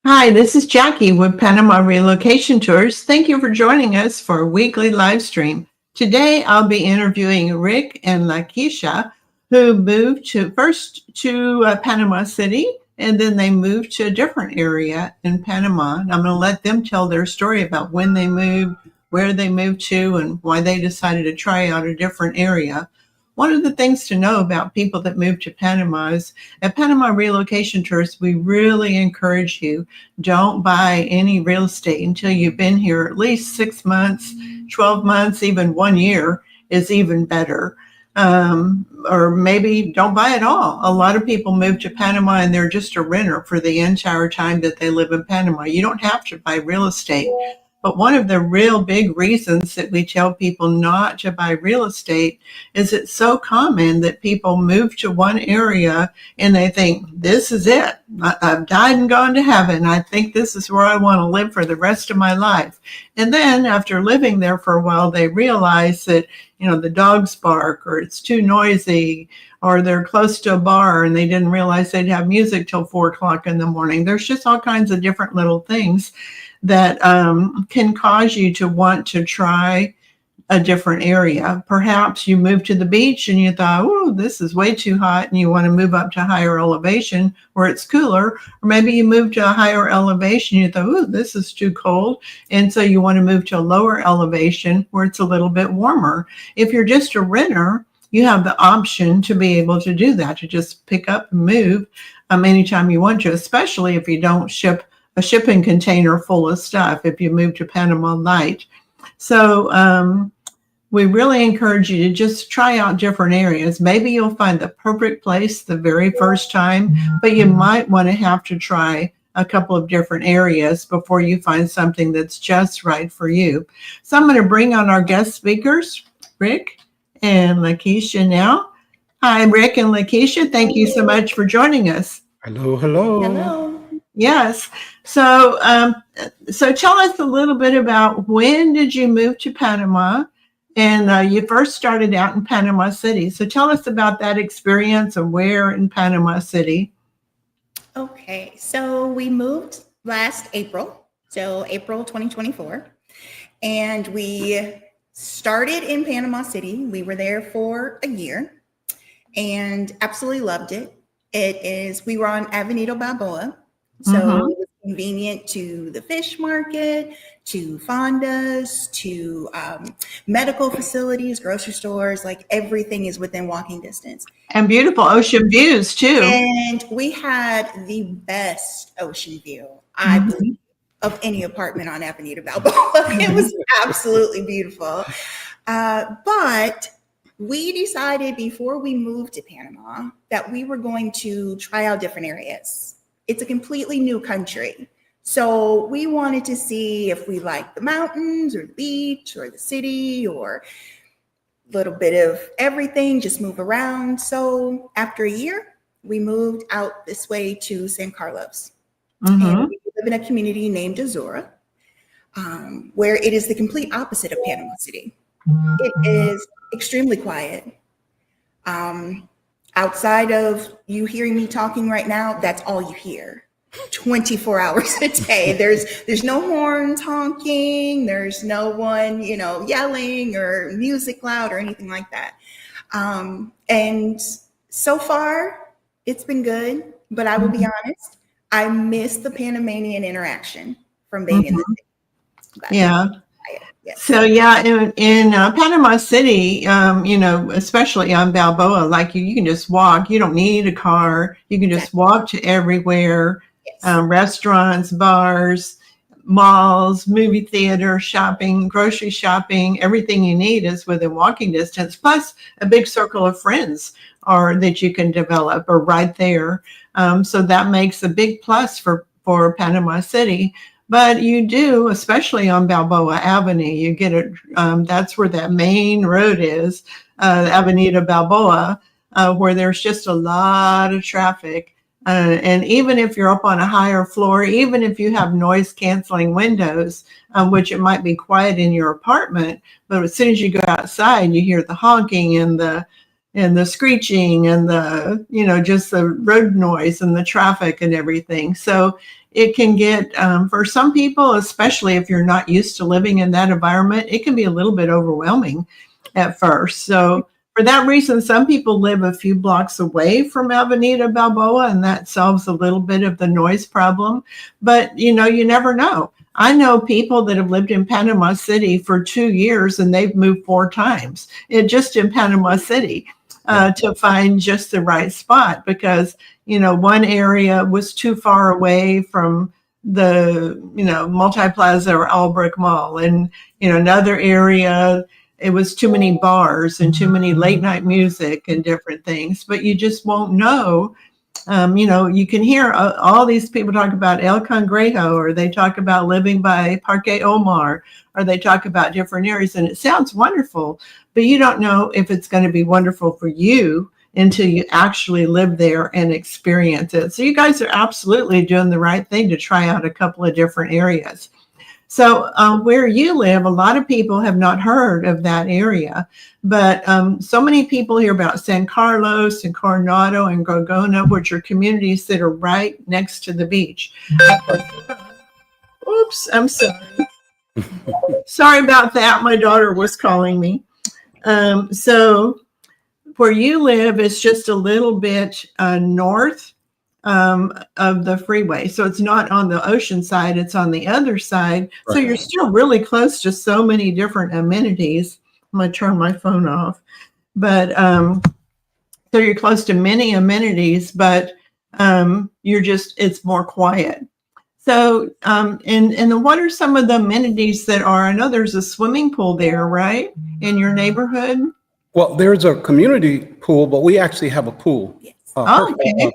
Hi, this is Jackie with Panama Relocation Tours. Thank you for joining us for a weekly live stream. Today, I'll be interviewing Rick and Lakisha, who moved first to Panama City, and then they moved to a different area in Panama. And I'm going to let them tell their story about when they moved, where they moved to, and why they decided to try out a different area. One of the things to know about people that move to Panama is at Panama Relocation Tours, we really encourage you, don't buy any real estate until you've been here at least 6 months, 12 months, even 1 year is even better. Or maybe don't buy at all. A lot of people move to Panama and they're just a renter for the entire time that they live in Panama. You don't have to buy real estate. But one of the real big reasons that we tell people not to buy real estate is it's so common that people move to one area and they think, this is it. I've died and gone to heaven. I think this is where I want to live for the rest of my life. And then after living there for a while, they realize that, the dogs bark or it's too noisy or they're close to a bar and they didn't realize they'd have music till 4 o'clock in the morning. There's just all kinds of different little things that can cause you to want to try a different area. Perhaps you moved to the beach and you thought, oh, this is way too hot, and you want to move up to higher elevation where it's cooler. Or maybe you moved to a higher elevation, you thought, oh, this is too cold, and so you want to move to a lower elevation where it's a little bit warmer. If you're just a renter, you have the option to be able to do that, to just pick up and move anytime you want to, especially if you don't ship a shipping container full of stuff if you move to Panama light. So we really encourage you to just try out different areas. Maybe you'll find the perfect place the very first time, but you might want to have to try a couple of different areas before you find something that's just right for you. So I'm going to bring on our guest speakers, Rick and Lakisha now. Hi, Rick and Lakisha. Thank you so much for joining us. Hello, hello. Hello. Yes. So tell us a little bit about when did you move to Panama? And you first started out in Panama City. So tell us about that experience and where in Panama City. Okay, so we moved last April, so April 2024, and we started in Panama City. We were there for a year and absolutely loved it. We were on Avenida Balboa. So it was convenient to the fish market, to fondas, to medical facilities, grocery stores, like everything is within walking distance. And beautiful ocean views too. And we had the best ocean view, I believe, of any apartment on Avenida Balboa. It was absolutely beautiful. But we decided before we moved to Panama that we were going to try out different areas. It's a completely new country. So we wanted to see if we liked the mountains or the beach or the city or a little bit of everything, just move around. So after a year, we moved out this way to San Carlos. And we live in a community named Azura, where it is the complete opposite of Panama City. It is extremely quiet. Outside of you hearing me talking right now, that's all you hear 24 hours a day. There's no horns honking. There's no one, yelling or music loud or anything like that. And so far it's been good, but I will be honest, I miss the Panamanian interaction from being in the city. Yeah. Yes. So in Panama City, especially on Balboa, like you can just walk. You don't need a car. You can just walk to everywhere. Yes. Restaurants, bars, malls, movie theater, shopping, grocery shopping. Everything you need is within walking distance. Plus a big circle of friends that you can develop are right there. So that makes a big plus for Panama City. But you do, especially on Balboa Avenue, you get it. That's where that main road is, Avenida Balboa, where there's just a lot of traffic. And even if you're up on a higher floor, even if you have noise canceling windows, which it might be quiet in your apartment, but as soon as you go outside, you hear the honking and the and the screeching and the, just the road noise and the traffic and everything. So it can get, for some people, especially if you're not used to living in that environment, it can be a little bit overwhelming at first. So for that reason, some people live a few blocks away from Avenida Balboa, and that solves a little bit of the noise problem. But, you never know. I know people that have lived in Panama City for 2 years, and they've moved 4 times just in Panama City to find just the right spot, because, one area was too far away from the, Multi-Plaza or Albrook Mall. And, another area, it was too many bars and too many late night music and different things, but you just won't know. You can hear all these people talk about El Cangrejo, or they talk about living by Parque Omar, or they talk about different areas, and it sounds wonderful, but you don't know if it's going to be wonderful for you until you actually live there and experience it. So you guys are absolutely doing the right thing to try out a couple of different areas. So where you live, a lot of people have not heard of that area, but so many people hear about San Carlos and Coronado and Gorgona, which are communities that are right next to the beach. Oops, I'm sorry. Sorry about that. My daughter was calling me. So where you live is just a little bit north of the freeway. So it's not on the ocean side, it's on the other side. Right. So you're still really close to so many different amenities. I'm going to turn my phone off. But so you're close to many amenities, but it's more quiet. So, and what are some of the amenities that are, I know there's a swimming pool there, right? In your neighborhood? Well, there's a community pool, but we actually have a pool. Yes. Okay.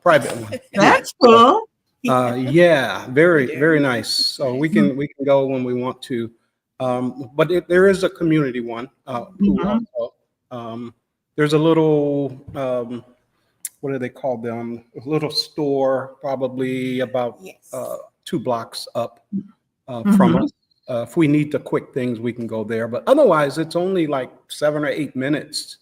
Private one. That's cool. Yeah, very nice. So we can go when we want to. But there is a community one pool also. There's a little, what do they call them? A little store, probably about 2 blocks up from us. If we need the quick things, we can go there. But otherwise, it's only like 7 or 8 minutes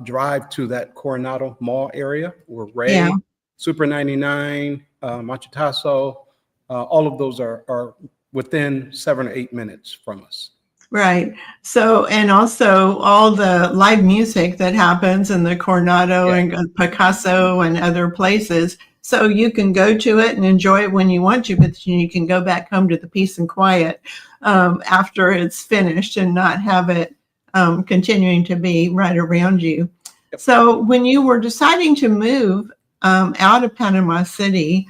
drive to that Coronado Mall area, or Ray, Super 99, Machetazo. All of those are within 7 or 8 minutes from us. Right. So, and also all the live music that happens in the Coronado and Picasso and other places. So you can go to it and enjoy it when you want to, but you can go back home to the peace and quiet after it's finished, and not have it continuing to be right around you. Yep. So when you were deciding to move out of Panama City,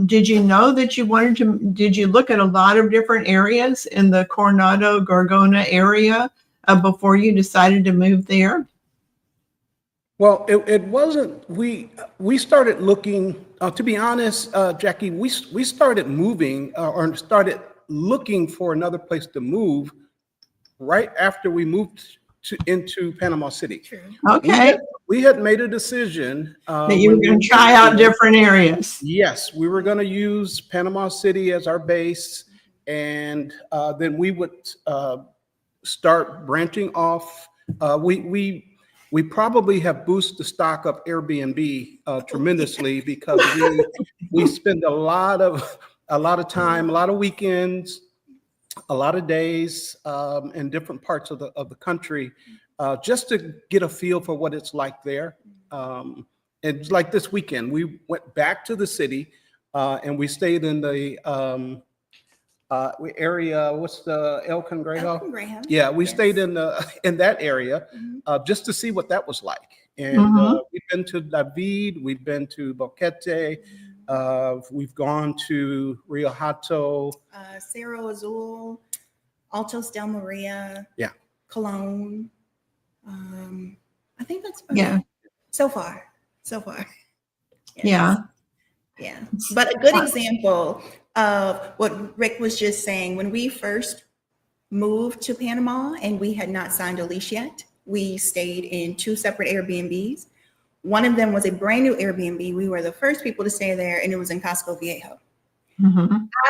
did you know that you wanted to, did you look at a lot of different areas in the Coronado, Gorgona area before you decided to move there? Well, it wasn't, we started looking, to be honest, Jackie, we started moving or started looking for another place to move right after we moved into Panama City. True. Okay. We had made a decision that you were going to try out different areas. Yes, we were going to use Panama City as our base, and then we would start branching off. We probably have boosted the stock of Airbnb tremendously, because we spend a lot of time, a lot of weekends, a lot of days in different parts of the country, just to get a feel for what it's like there. It's like this weekend, we went back to the city and we stayed in the area. What's the El Cangrejo? Yeah, we stayed in that area just to see what that was like. And we've been to David, we've been to Boquete, we've gone to Rio Hato, Cerro Azul, Altos del Maria, Cologne. I think that's so far. Yes. Yeah. But a good example of what Rick was just saying, when we first moved to Panama and we had not signed a lease yet, we stayed in 2 separate Airbnbs. One of them was a brand new Airbnb. We were the first people to stay there, and it was in Casco Viejo.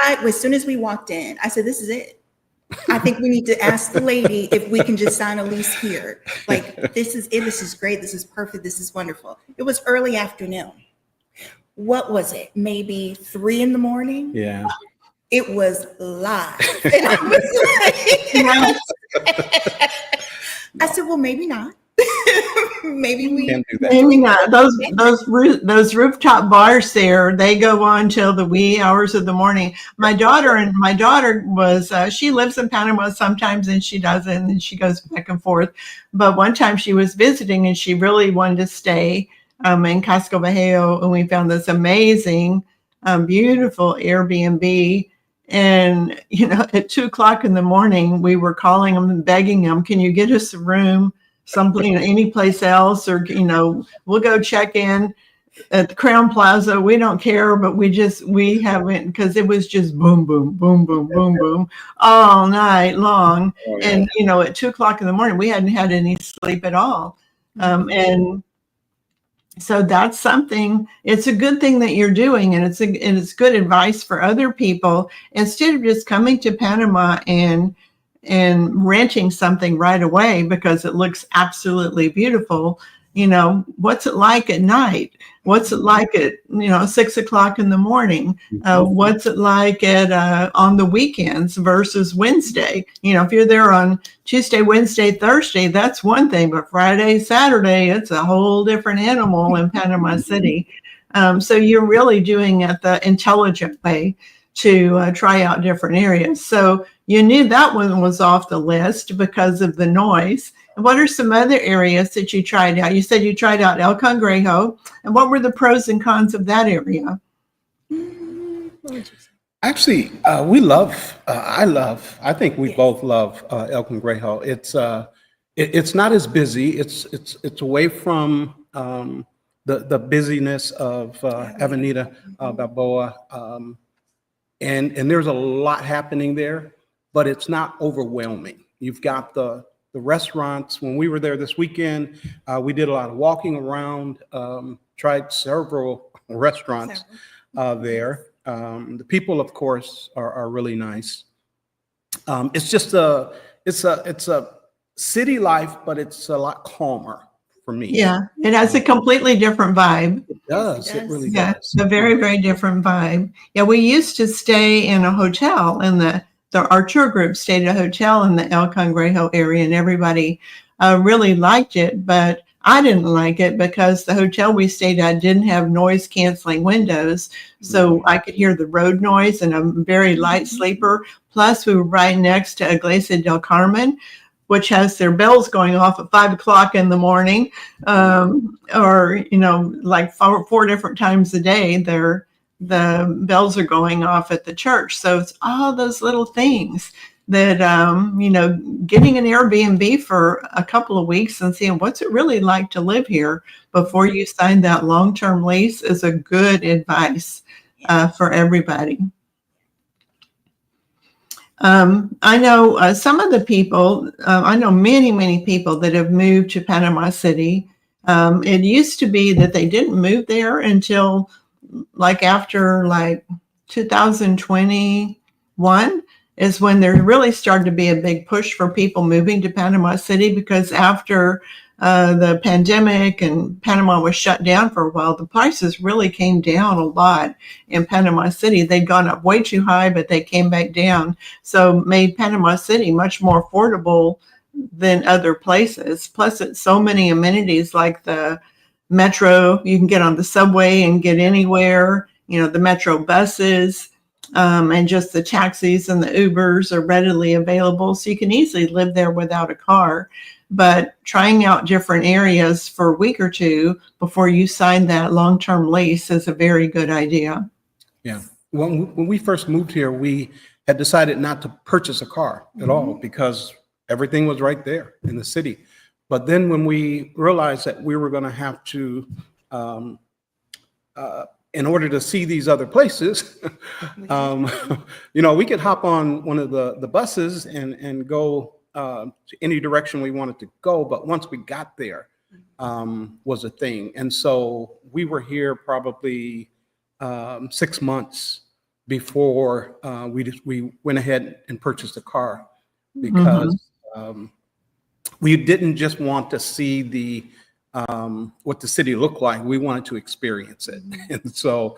As soon as we walked in, I said, "This is it. I think we need to ask the lady if we can just sign a lease here. Like, this is it. This is great. This is perfect. This is wonderful. It was early afternoon. What was it? Maybe 3 in the morning? Yeah. It was live. And I was like, I said, well, maybe not. Maybe we Can't do that. Maybe not. Those rooftop bars there, they go on till the wee hours of the morning. My daughter was she lives in Panama sometimes and she doesn't, and she goes back and forth. But one time she was visiting and she really wanted to stay in Casco Viejo, and we found this amazing, beautiful Airbnb. And at 2:00 in the morning, we were calling them and begging them, "Can you get us a room?" Something, any place else, or we'll go check in at the Crown Plaza. We don't care, but we haven't, because it was just boom, boom, boom, boom, boom, boom all night long. Oh, yeah. And at 2:00 in the morning, we hadn't had any sleep at all. And so that's something. It's a good thing that you're doing, and it's good advice for other people, instead of just coming to Panama and renting something right away because it looks absolutely beautiful. What's it like at night? What's it like at 6:00 in the morning? What's it like at on the weekends versus Wednesday? If you're there on Tuesday, Wednesday, Thursday, that's one thing, but Friday, Saturday, it's a whole different animal in Panama City. So you're really doing it the intelligent way to try out different areas. So you knew that one was off the list because of the noise. And what are some other areas that you tried out? You said you tried out El Cangrejo. And what were the pros and cons of that area? Actually, I think we both love El Cangrejo. It's not as busy. It's away from the busyness of Avenida Balboa. And there's a lot happening there, but it's not overwhelming. You've got the restaurants. When we were there this weekend, we did a lot of walking around, tried several restaurants there. The people, of course, are really nice. It's just it's a city life, but it's a lot calmer for me. Yeah, it has a completely different vibe. It does. It really Yeah, does. a very, very different vibe. Yeah, we used to stay in a hotel, and our tour group stayed at a hotel in the El Cangrejo area, and everybody really liked it. But I didn't like it because the hotel we stayed at didn't have noise canceling windows. So I could hear the road noise, and I'm a very light sleeper. Plus, we were right next to Iglesia del Carmen, which has their bells going off at 5:00 in the morning, or like four different times a day. The bells are going off at the church. So it's all those little things that getting an Airbnb for a couple of weeks and seeing what's it really like to live here before you sign that long-term lease is a good advice for everybody. I know some of the people, I know many people that have moved to Panama City. It used to be that they didn't move there until after 2021 is when there really started to be a big push for people moving to Panama City, because after the pandemic and Panama was shut down for a while, the prices really came down a lot in Panama City. They'd gone up way too high, but they came back down. So made Panama City much more affordable than other places. Plus, it's so many amenities like the metro. You can get on the subway and get anywhere. The metro buses and just the taxis and the Ubers are readily available. So you can easily live there without a car. But trying out different areas for a week or two before you sign that long-term lease is a very good idea. Yeah. When we first moved here, we had decided not to purchase a car at all because everything was right there in the city. But then when we realized that we were going to have to, in order to see these other places, we could hop on one of the buses and go to any direction we wanted to go. But once we got there, was a thing. And so we were here probably 6 months before we went ahead and purchased a car. because we didn't just want to see the what the city looked like. We wanted to experience it. And so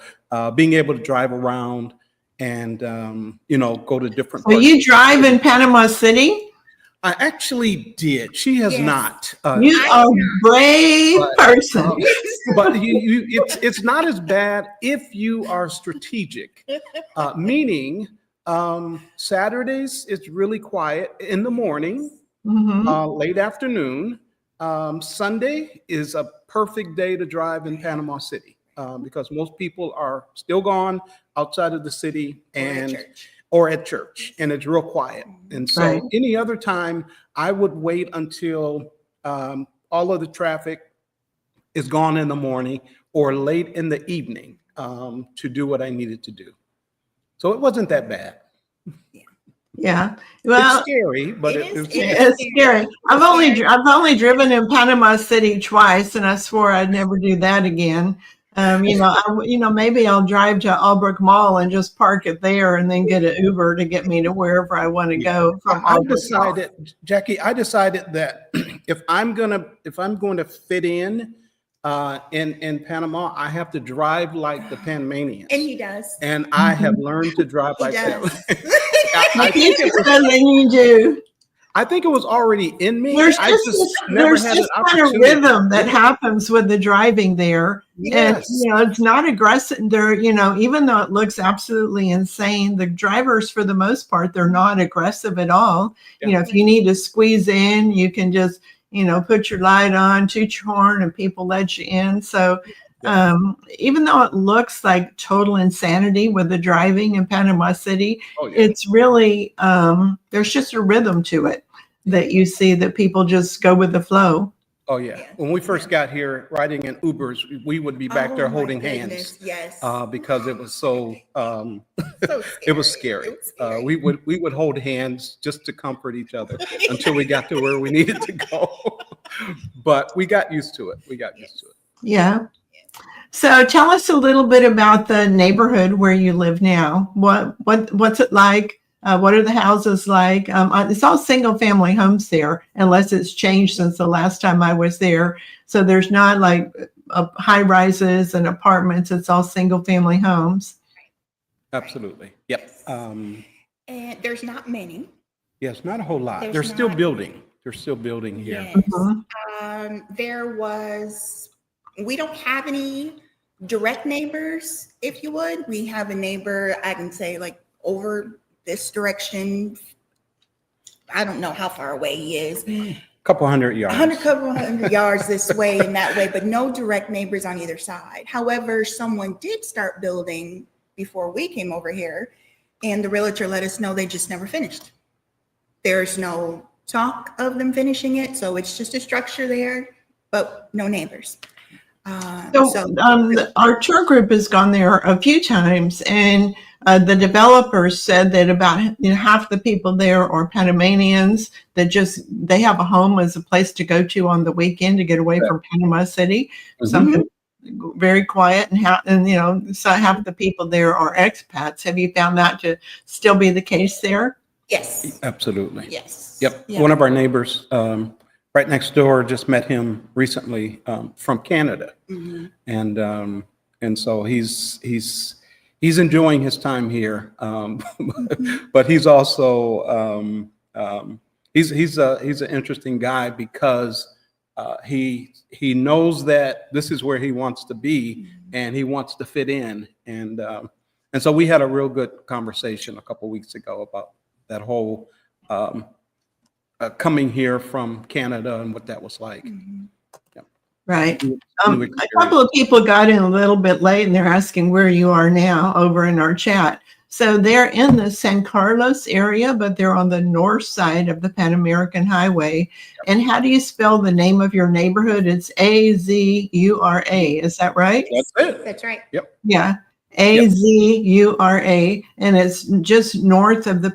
being able to drive around and, go to different So parts. you drive in Panama City? I actually did. She has not. You are a brave person. But it's not as bad if you are strategic, meaning Saturdays it's really quiet in the morning, late afternoon. Sunday is a perfect day to drive in Panama City because most people are still gone outside of the city or at church, and it's real quiet. And so any other time, I would wait until all of the traffic is gone in the morning or late in the evening to do what I needed to do. So it wasn't that bad. Yeah. Well, it's scary, but it's scary. I've only driven in Panama City twice, and I swore I'd never do that again. Maybe I'll drive to Albrook Mall and just park it there, and then get an Uber to get me to wherever I want to go from Albrook Mall. Jackie, I decided that if I'm going to fit in Panama, I have to drive like the Panamanians. And he does. And I have learned to drive like that. I think you do. I think it was already in me. There's just kind of rhythm that happens with the driving there. Yes. And, it's not aggressive. They're, even though it looks absolutely insane, the drivers, for the most part, they're not aggressive at all. Yeah. If you need to squeeze in, you can just, put your light on, toot your horn, and people let you in. So even though it looks like total insanity with the driving in Panama City, it's really, there's just a rhythm to it that you see that people just go with the flow. Oh, yeah. When we first got here riding in Ubers, we would be back there holding hands. Yes. Because it was so it was scary. We would hold hands just to comfort each other until we got to where we needed to go. But we got used to it. Yeah. So tell us a little bit about the neighborhood where you live now. What's it like? What are the houses like? It's all single family homes there, unless it's changed since the last time I was there. So there's not like high rises and apartments. It's all single family homes. Absolutely. Yep. And there's not many. Yes, not a whole lot. They're still building. They're still building here. Yes. We don't have any direct neighbors, if you would. We have a neighbor, I can say, like over this direction. I don't know how far away he is. Couple hundred yards. Couple hundred yards this way and that way, but no direct neighbors on either side. However, someone did start building before we came over here, and the realtor let us know they just never finished. There's no talk of them finishing it, so it's just a structure there, but no neighbors. Our tour group has gone there a few times, and the developers said that about half the people there are Panamanians that they have a home as a place to go to on the weekend to get away from Panama City. Something very quiet, so half the people there are expats. Have you found that to still be the case there? Yes. Absolutely. Yes. Yep. Yeah. One of our neighbors right next door, just met him recently from Canada, and so he's enjoying his time here, but he's also he's an interesting guy because he knows that this is where he wants to be, and he wants to fit in, and so we had a real good conversation a couple weeks ago about that whole. Coming here from Canada and what that was like. Yeah. Right. A couple of people got in a little bit late, and they're asking where you are now over in our chat. So they're in the San Carlos area, but they're on the north side of the Pan American Highway. Yep. And how do you spell the name of your neighborhood? It's Azura. Is that right? That's it. That's right. Yep. Yeah. Azura, and it's just north of the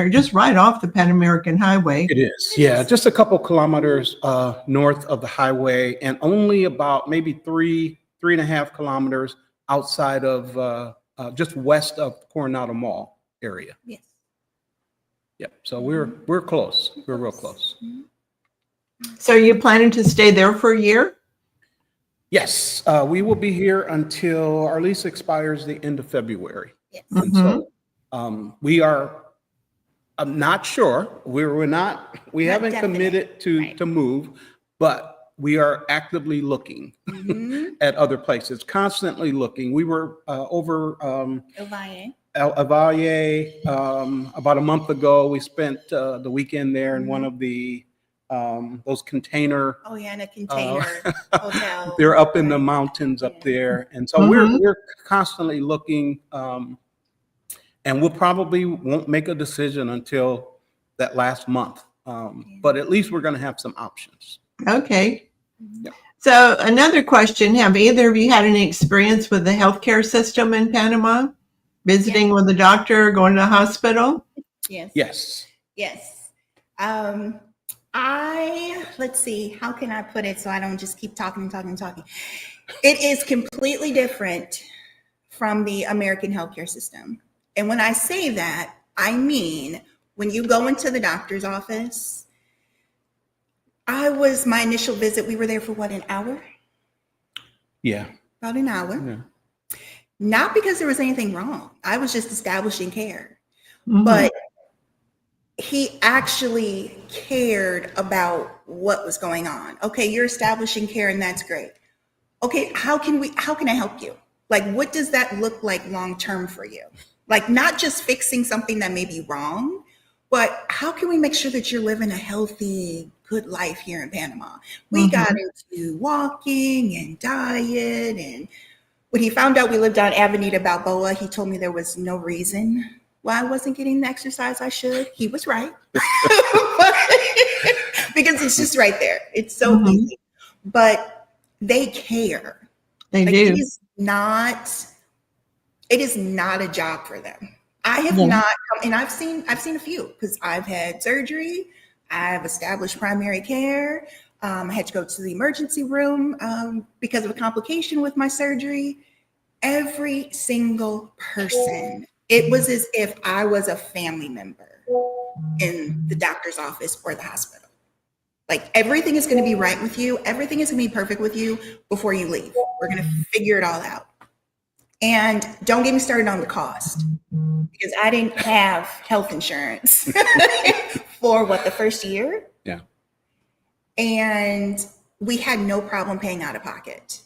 just right off the Pan American Highway. It is, yeah, just a couple kilometers north of the highway, and only about maybe 3.5 kilometers outside of just west of Coronado Mall area. Yes. Yep. So we're close. We're real close. So are you planning to stay there for a year? Yes, we will be here until our lease expires the end of February. Yes. And so we are, I'm not sure, we haven't definite. committed to move, but we are actively looking at other places, constantly looking. We were over El Valle about a month ago. We spent the weekend there in one of the those container. Oh yeah, in a container hotel. They're up in the mountains up there, and so we're constantly looking, and we'll probably won't make a decision until that last month. But at least we're going to have some options. Okay. Yeah. So another question, have either of you had any experience with the healthcare system in Panama? Visiting with a doctor, going to the hospital? Yes. Let's see, how can I put it so I don't just keep talking. It is completely different from the American healthcare system. And when I say that, I mean, when you go into the doctor's office, my initial visit, we were there for what, an hour? Yeah. About an hour. Yeah. Not because there was anything wrong. I was just establishing care. But he actually cared about what was going on. Okay, you're establishing care and that's great. Okay, how can I help you? Like, what does that look like long term for you? Like, not just fixing something that may be wrong, but how can we make sure that you're living a healthy, good life here in Panama? We got into walking and diet, and when he found out we lived on Avenida Balboa, he told me there was no reason why I wasn't getting the exercise I should. He was right. Because it's just right there. It's so easy. But they care. They do. It is not a job for them. I have not, and I've seen a few, because I've had surgery, I've established primary care, I had to go to the emergency room because of a complication with my surgery. Every single person, it was as if I was a family member in the doctor's office or the hospital. Like, everything is going to be right with you. Everything is going to be perfect with you before you leave. We're going to figure it all out. And don't get me started on the cost, because I didn't have health insurance for the first year. Yeah. And we had no problem paying out of pocket.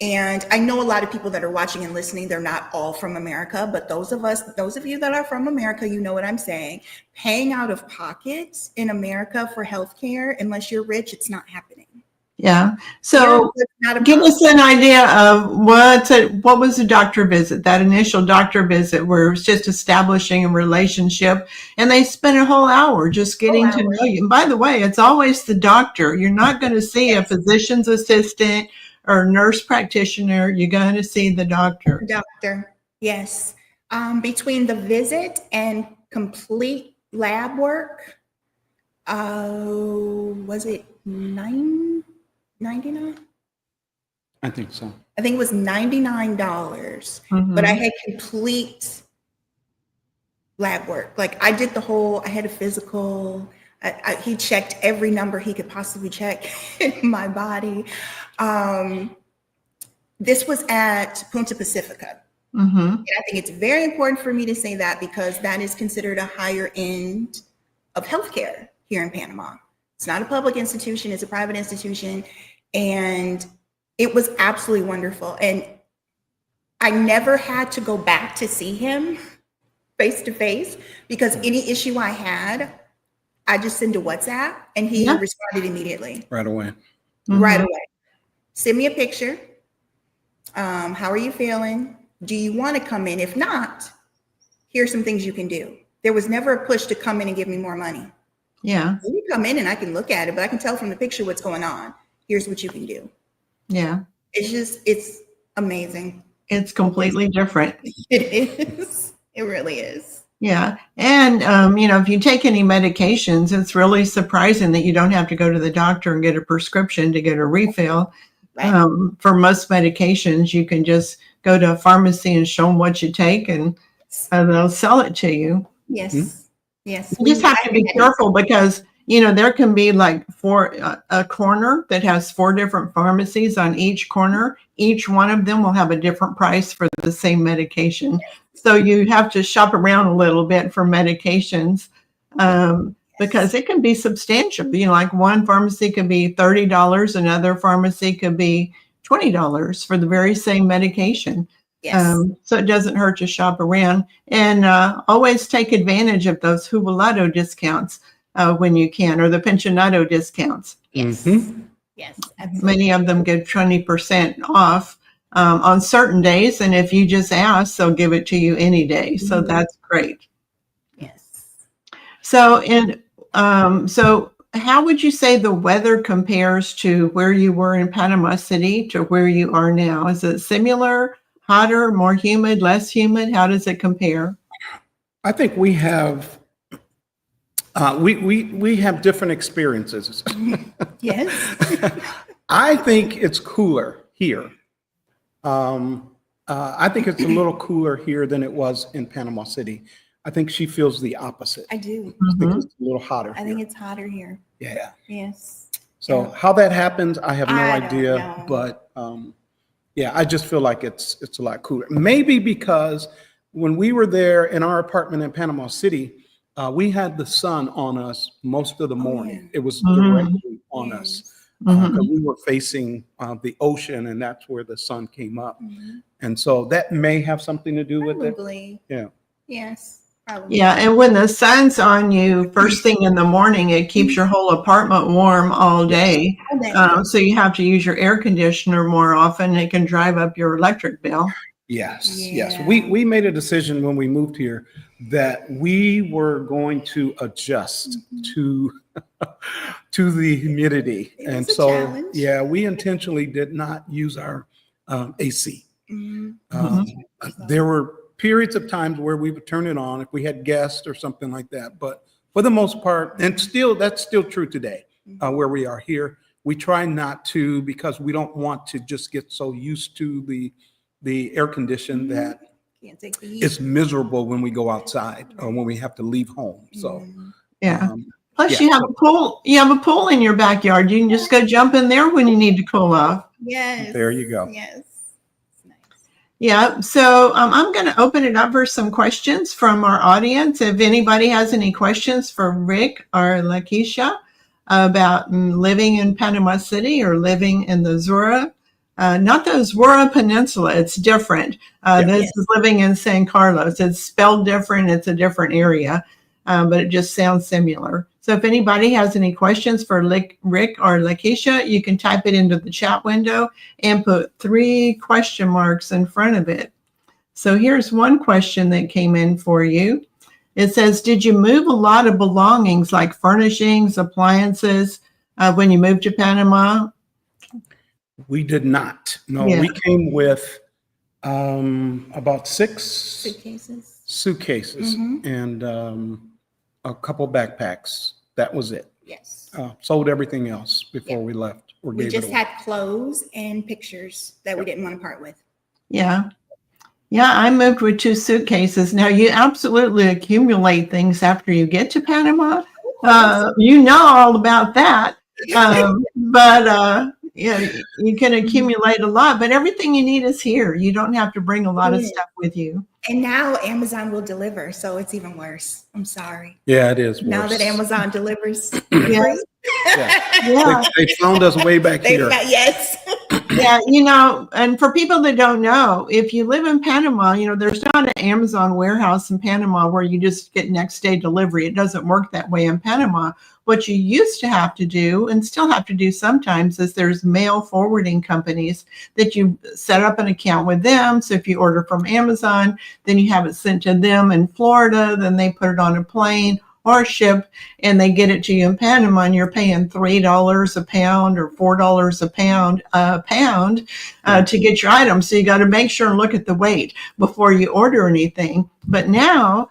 And I know a lot of people that are watching and listening, they're not all from America, but those of you that are from America, you know what I'm saying. Paying out of pocket in America for healthcare, unless you're rich, it's not happening. Yeah. So give us an idea of what was the doctor visit, that initial doctor visit where it's just establishing a relationship, and they spent a whole hour just getting to know you. And by the way, it's always the doctor. You're not going to see a physician's assistant or nurse practitioner. You're going to see the doctor. Yes. Between the visit and complete lab work, was it $99? I think so. I think it was $99, but I had complete lab work. Like, I did I had a physical. He checked every number he could possibly check in my body. This was at Punta Pacifica. And I think it's very important for me to say that, because that is considered a higher end of healthcare here in Panama. It's not a public institution, it's a private institution. And it was absolutely wonderful. And I never had to go back to see him face to face, because any issue I had, I just send a WhatsApp and he responded immediately. Right away. Right away. Send me a picture. How are you feeling? Do you want to come in? If not, here's some things you can do. There was never a push to come in and give me more money. Yeah. You come in and I can look at it, but I can tell from the picture what's going on. Here's what you can do. Yeah. It's amazing. It's completely different. It is. It really is. Yeah. And, if you take any medications, it's really surprising that you don't have to go to the doctor and get a prescription to get a refill. Right. For most medications, you can just go to a pharmacy and show them what you take, and they'll sell it to you. Yes. Yes. You just have to be careful because, there can be like a corner that has 4 different pharmacies on each corner. Each one of them will have a different price for the same medication. So you have to shop around a little bit for medications because it can be substantial. Like one pharmacy could be $30, another pharmacy could be $20 for the very same medication. Yes. So it doesn't hurt to shop around, and always take advantage of those jubilado discounts when you can, or the pensionado discounts. Yes. Yes. Absolutely. Many of them give 20% off on certain days, and if you just ask, they'll give it to you any day. So that's great. Yes. So, so how would you say the weather compares to where you were in Panama City to where you are now? Is it similar? Hotter, more humid, less humid? How does it compare? I think we have we have different experiences. Yes. I think it's cooler here. I think it's a little cooler here than it was in Panama City. I think she feels the opposite. I do. I think it's a little hotter. I think it's hotter here. Yeah. Yes. So how that happens, I have no I don't idea. know. But yeah, I just feel like it's a lot cooler. Maybe because when we were there in our apartment in Panama City, we had the sun on us most of the morning. It was directly on us because we were facing the ocean, and that's where the sun came up. And so that may have something to do with it. Probably. Yeah. Yes. Probably. Yeah, and when the sun's on you first thing in the morning, it keeps your whole apartment warm all day. So you have to use your air conditioner more often. It can drive up your electric bill. Yes. Yeah. We made a decision when we moved here that we were going to adjust to the humidity. It And was a so, challenge. yeah, we intentionally did not use our AC. There were periods of times where we would turn it on if we had guests or something like that. But for the most part, and that's still true today, where we are here. We try not to, because we don't want to just get so used to the air condition that Can't take the heat. it's miserable when we go outside or when we have to leave home. So Yeah. Plus, yeah, you have a pool. You have a pool in your backyard. You can just go jump in there when you need to cool off. Yes. there you go. Yes. It's nice. Yeah. So I'm going to open it up for some questions from our audience. If anybody has any questions for Rick or Lakisha about living in Panama City or living in the Zora, not the Zora Peninsula, it's different. This is living in San Carlos. It's spelled different. It's a different area, but it just sounds similar. So if anybody has any questions for Rick or Lakisha, you can type it into the chat window and put 3 question marks in front of it. So here's one question that came in for you. It says, did you move a lot of belongings like furnishings, appliances when you moved to Panama? We did not. No, Yeah. we came with about 6 Suitcases. and a couple backpacks. That was it. Yes. Sold everything else before we left or We gave just it away. had clothes and pictures that we didn't want to part with. Yeah. Yeah, I moved with 2 suitcases. Now, you absolutely accumulate things after you get to Panama. You know all about that. But yeah, you can accumulate a lot, but everything you need is here. You don't have to bring a lot of stuff with you. And now Amazon will deliver, so it's even worse. I'm sorry. Yeah, it is. Now worse. that Amazon delivers. Yeah. Yeah. They found us way back here. Yes. Yeah, and for people that don't know, if you live in Panama, there's not an Amazon warehouse in Panama where you just get next day delivery. It doesn't work that way in Panama. What you used to have to do, and still have to do sometimes, is there's mail forwarding companies that you set up an account with them. So if you order from Amazon, then you have it sent to them in Florida, then they put it on a plane or ship, and they get it to you in Panama, and you're paying $3 a pound or $4 a pound to get your item. So you got to make sure and look at the weight before you order anything. But now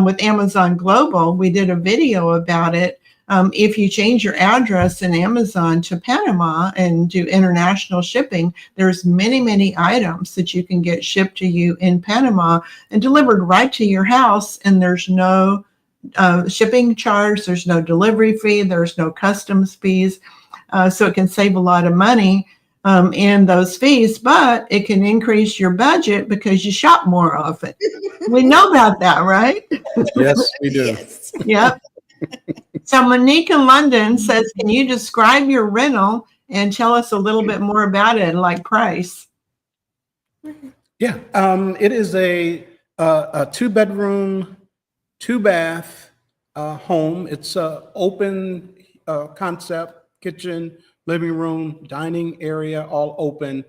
with Amazon Global, we did a video about it. If you change your address in Amazon to Panama and do international shipping, there's many, many items that you can get shipped to you in Panama and delivered right to your house, and there's no shipping charge, there's no delivery fee, there's no customs fees. So it can save a lot of money in those fees, but it can increase your budget because you shop more often. We know about that, right? Yes, we do. Yes. Yep. So Monique in London says, can you describe your rental and tell us a little bit more about it, like price? Yeah, it is a 2-bedroom, 2-bath home. It's a open concept, kitchen, living room, dining area, all open.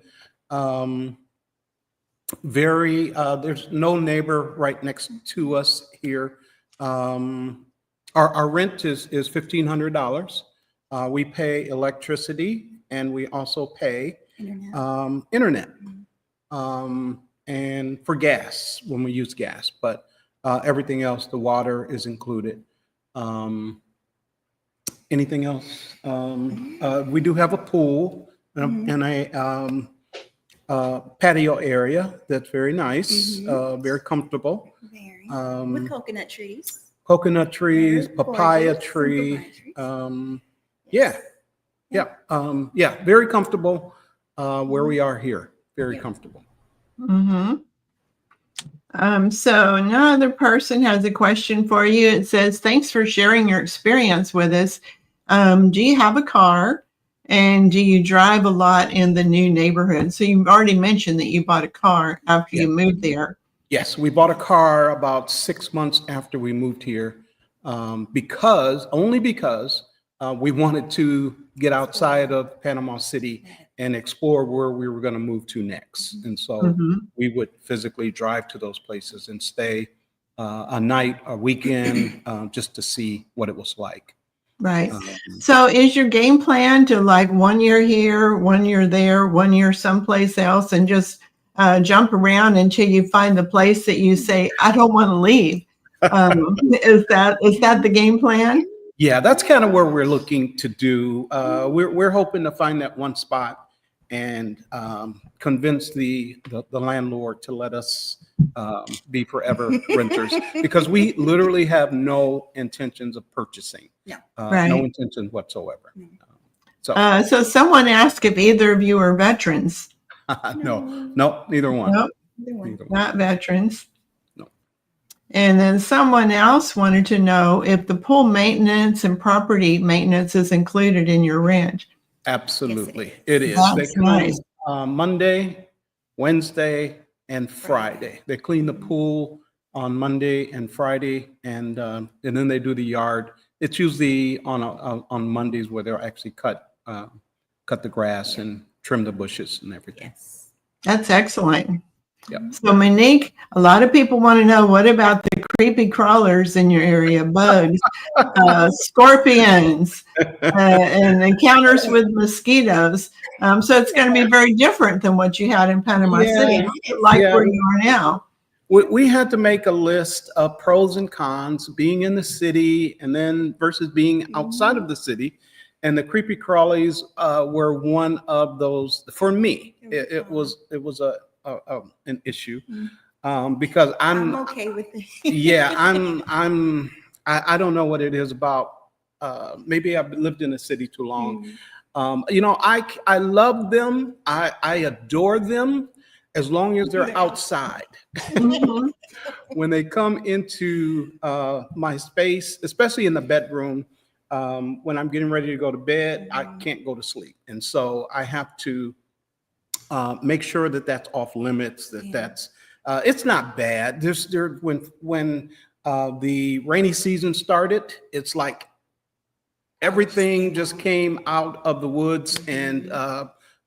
There's no neighbor right next to us here. Our rent is $1,500. We pay electricity, and we also pay internet. And for gas when we use gas, but everything else, the water is included. Anything else? We do have a pool and a patio area that's very nice, very comfortable. With coconut trees. Coconut trees, Very papaya gorgeous. Some tree. papaya trees. Yeah, very comfortable where we are here. Very comfortable. So another person has a question for you. It says, thanks for sharing your experience with us. Do you have a car? And do you drive a lot in the new neighborhood? So you've already mentioned that you bought a car after you moved there. Yes, we bought a car about 6 months after we moved here because we wanted to get outside of Panama City and explore where we were going to move to next. And so we would physically drive to those places and stay a night, a weekend, just to see what it was like. Right. So is your game plan to like 1 year here, 1 year there, 1 year someplace else, and just jump around until you find the place that you say, I don't want to leave? Is that the game plan? Yeah, that's kind of where we're looking to do. We're hoping to find that one spot and convince the landlord to let us be forever renters, because we literally have no intentions of purchasing. No intentions whatsoever. So someone asked if either of you are veterans. No, neither one. Nope, not veterans. No. And then someone else wanted to know if the pool maintenance and property maintenance is included in your rent. Absolutely, it is. That's nice. Monday, Wednesday, and Friday. They clean the pool on Monday and Friday, and then they do the yard. It's usually on Mondays where they'll actually cut the grass and trim the bushes and everything. Yes. That's excellent. Yep. So Monique, a lot of people want to know, what about the creepy crawlers in your area, bugs, scorpions, and encounters with mosquitoes? So it's going to be very different than what you had in Panama City, like where you are now. We had to make a list of pros and cons being in the city and then versus being outside of the city. And the creepy crawlies were one of those. For me, it was an issue because I'm okay with it. Yeah, I don't know what it is about. Maybe I've lived in the city too long. I love them. I adore them as long as they're outside. When they come into my space, especially in the bedroom, when I'm getting ready to go to bed, I can't go to sleep. And so I have to make sure that that's off limits, that's it's not bad. When the rainy season started, it's like everything just came out of the woods, and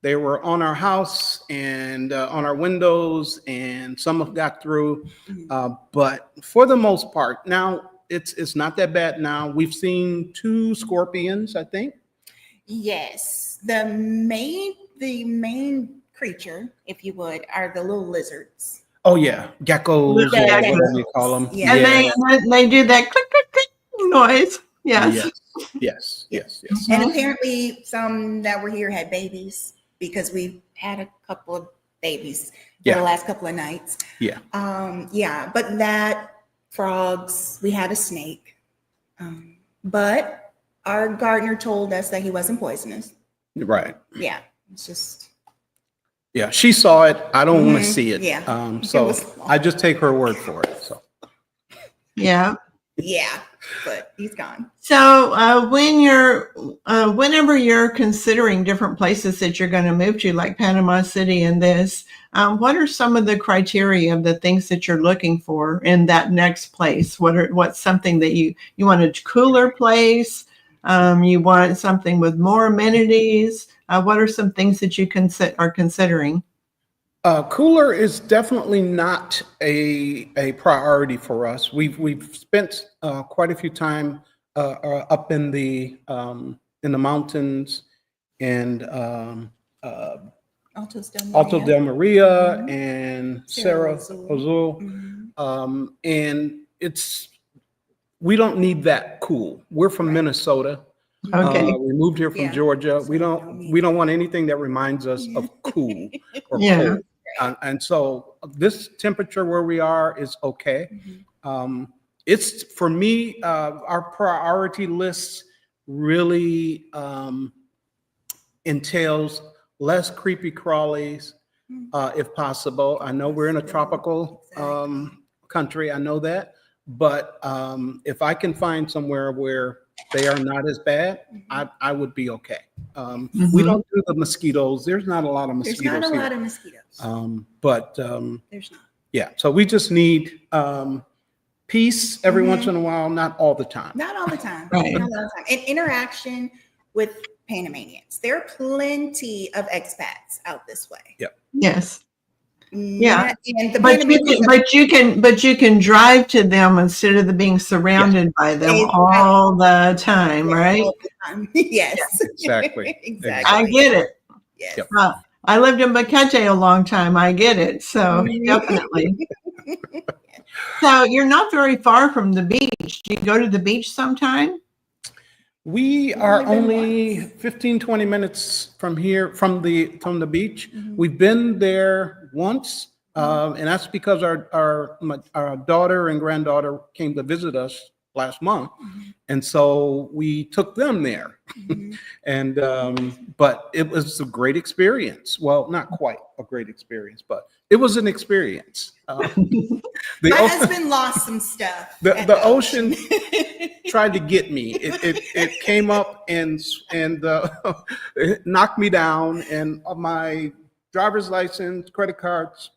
they were on our house and on our windows, and some have got through. But for the most part, now it's not that bad now. We've seen 2 scorpions, I think. Yes, the main creature, if you would, are the little lizards. Oh yeah, geckos, or whatever you call them. Yeah. And they do that click, click, click noise. Yes. And apparently some that were here had babies, because we had a couple of babies for the last couple of nights. But that, frogs, we had a snake. But our gardener told us that he wasn't poisonous. Right. Yeah, it's just. Yeah, she saw it. I don't want to see it. Yeah. So I just take her word for it. So. Yeah. Yeah, but he's gone. So whenever you're considering different places that you're going to move to, like Panama City and this, what are some of the criteria of the things that you're looking for in that next place? What's something that you want a cooler place? You want something with more amenities? What are some things that you are considering? Cooler is definitely not a priority for us. We've spent quite a few time up in the mountains and Alto del Maria and Cerro Azul, and we don't need that cool. We're from Minnesota. Okay. We moved here from Georgia. We don't want anything that reminds us of cool or cold. And so this temperature where we are is okay. It's for me, our priority list really entails less creepy crawlies, if possible. I know we're in a tropical country. I know that, but if I can find somewhere where they are not as bad, I would be okay. We don't do the mosquitoes. There's not a lot of mosquitoes. There's not a lot of mosquitoes. But there's not. Yeah, so we just need peace every once in a while, not all the time. Not all the time. Right. Not all the time. And interaction with Panamanians. There are plenty of expats out this way. Yep. Yes. Yeah, and the but you can drive to them instead of being surrounded by them all the time, right? All the time. Yes. Exactly. Exactly. I get it. Yes. Yep. I lived in Bacate a long time. I get it. So definitely. So you're not very far from the beach. Do you go to the beach sometime? We are only 15, 20 minutes from here, from the beach. We've been there once, and that's because our daughter and granddaughter came to visit us last month, and so we took them there. And but it was a great experience. Well, not quite a great experience, but it was an experience. My husband lost some stuff. The ocean tried to get me. It came up and it knocked me down, and my driver's license, credit cards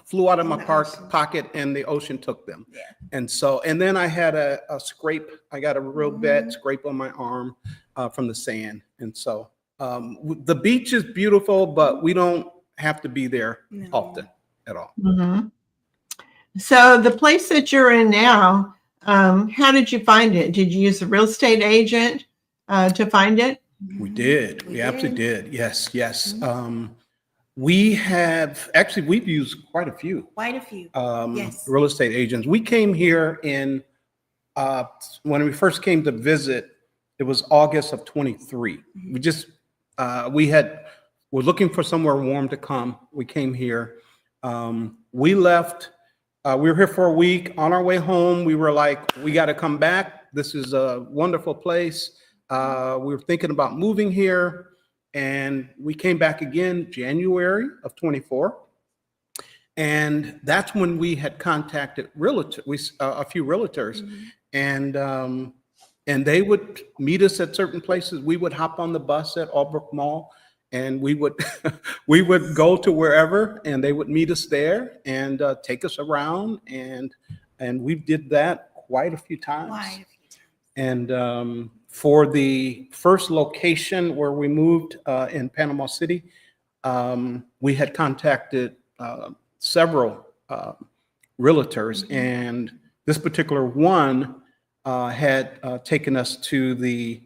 flew out of my pocket, and the ocean took them. Yeah. And then I had a scrape. I got a real bad scrape on my arm from the sand. And so the beach is beautiful, but we don't have to be there often at all. So the place that you're in now, how did you find it? Did you use a real estate agent to find it? We did. We absolutely did. Yes. We've used quite a few real estate agents. We came here when we first came to visit, it was August of 23. We're looking for somewhere warm to come. We came here. We left. We were here for a week. On our way home, we were like, we got to come back. This is a wonderful place. We were thinking about moving here. And we came back again January of 24. And that's when we had contacted a few realtors. And they would meet us at certain places. We would hop on the bus at Albrook Mall, and we would go to wherever, and they would meet us there and take us around. And we did that quite a few times. And for the first location where we moved in Panama City, we had contacted several realtors, and this particular one had taken us to the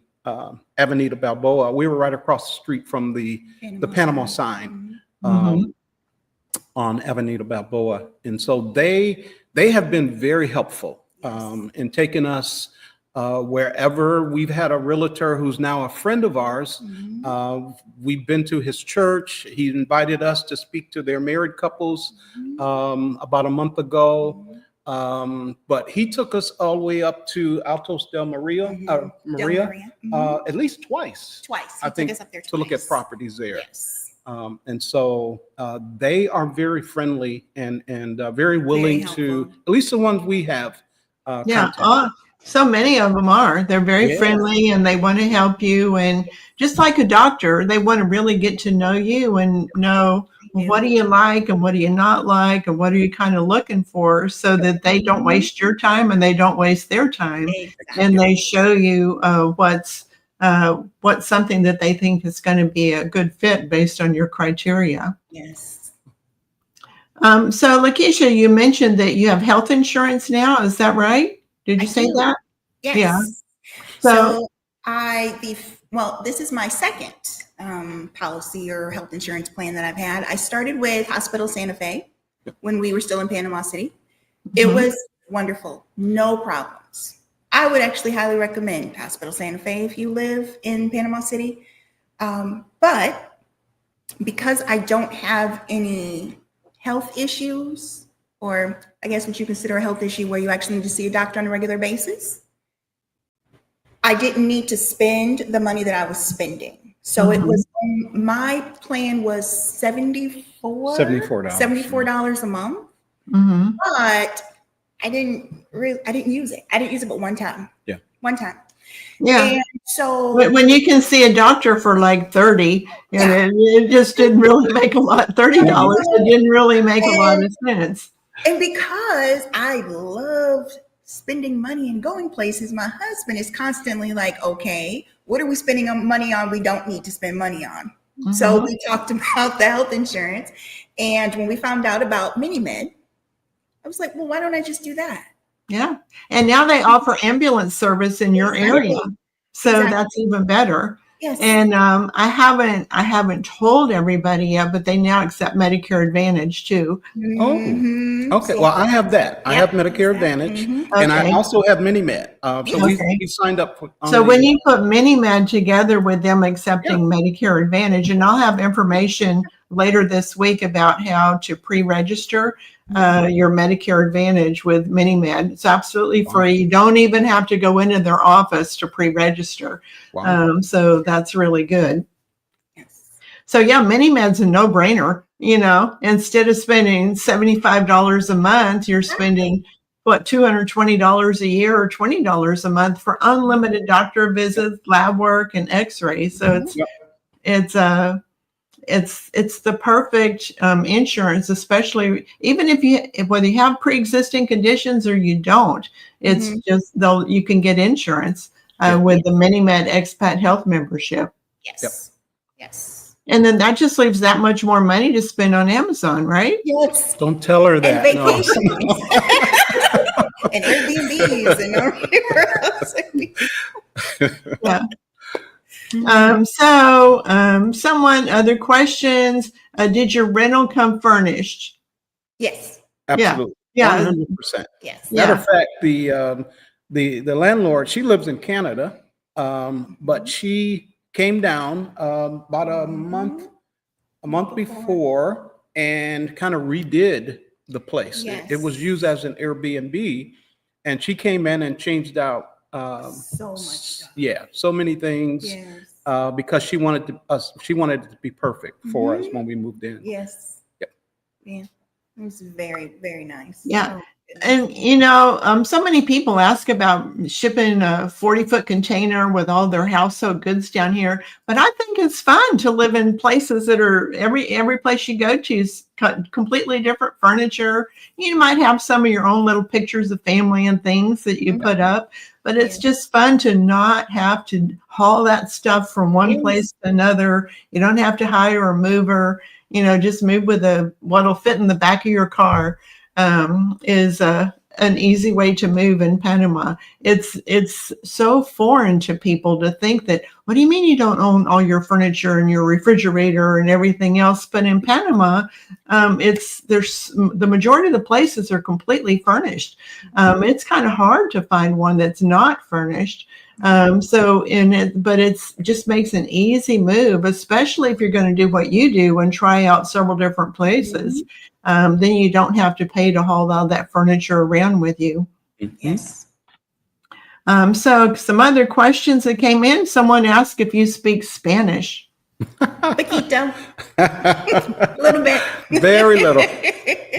Avenida Balboa. We were right across the street from the Panama sign on Avenida Balboa, and so they have been very helpful in taking us wherever. We've had a realtor who's now a friend of ours. We've been to his church. He invited us to speak to their married couples about a month ago. But he took us all the way up to Altos del Maria, Del Maria. at least twice. Twice. I He think took us up there to look at twice. properties there. Yes. And so they are very friendly and very willing to, helpful. at least the ones we have. Yeah. contacted. So many of them are. They're very Yeah. friendly and they want to help you. And just like a doctor, they want to really get to know you and know what do you like and what do you not like and what are you kind of looking for, so that they don't waste your time and they don't waste their time. Exactly. And they show you what's something that they think is going to be a good fit based on your criteria. Yes. So Lakisha, you mentioned that you have health insurance now. Is that right? Did you say do. that? Yes. Yeah. So this is my second policy or health insurance plan that I've had. I started with Hospital Santa Fe when we were still in Panama City. It was wonderful. No problems. I would actually highly recommend Hospital Santa Fe if you live in Panama City. But because I don't have any health issues, or I guess what you consider a health issue where you actually need to see a doctor on a regular basis, I didn't need to spend the money that I was spending. So it was, my plan was $74 a month. But I didn't use it. I didn't use it but one time. Yeah. One time. Yeah. And so When you can see a doctor for like 30, and it just didn't really make a lot. $30, it didn't really make a lot of sense. And because I loved spending money and going places, my husband is constantly like, okay, what are we spending money on we don't need to spend money on? So we talked about the health insurance. And when we found out about MiniMed, I was like, well, why don't I just do that? Yeah. And now they offer ambulance service in your area. So that's even better. Yes. And I haven't told everybody yet, but they now accept Medicare Advantage too. Okay. Well, I have that. I have Medicare Advantage, and I also have MiniMed. So we signed up for. So when you put MiniMed together with them accepting Medicare Advantage, and I'll have information later this week about how to pre-register your Medicare Advantage with MiniMed. It's absolutely free. You don't even have to go into their office to pre-register. So that's really good. Yes. So yeah, MiniMed's a no-brainer. You know, instead of spending $75 a month, you're spending $220 a year or $20 a month for unlimited doctor visits, lab work, and X-rays. So it's the perfect insurance, especially even whether you have pre-existing conditions or you don't. It's just you can get insurance with the MiniMed Expat Health membership. Yes. Yes. And then that just leaves that much more money to spend on Amazon, right? Yes. Don't tell her that. And vacations. And Airbnbs and everywhere else. Other questions? Did your rental come furnished? Yes. Absolutely. Yeah. 100%. Yes. Matter of fact, the landlord, she lives in Canada, but she came down about a month before and kind of redid the place. Yes. It was used as an Airbnb, and she came in and changed out so much stuff. So many things. Yes. Because she wanted it to be perfect for us when we moved in. Yes. Yep. Yeah. It was very, very nice. Yeah. Oh, And, so many people ask about shipping a 40-foot container with all their household goods down here. But I think it's fun to live in places that are every place you go to is completely different furniture. You might have some of your own little pictures of family and things that you put up. But it's just fun to not have to haul that stuff from one place to another. You don't have to hire a mover. Just move with what'll fit in the back of your car. Is an easy way to move in Panama. It's so foreign to people to think that, what do you mean you don't own all your furniture and your refrigerator and everything else? But in Panama, there's the majority of the places are completely furnished. It's kind of hard to find one that's not furnished. But it's just makes an easy move, especially if you're going to do what you do and try out several different places. then you don't have to pay to haul all that furniture around with you. Yes. So some other questions that came in. Someone asked if you speak Spanish. Paquito. A little bit. Very little.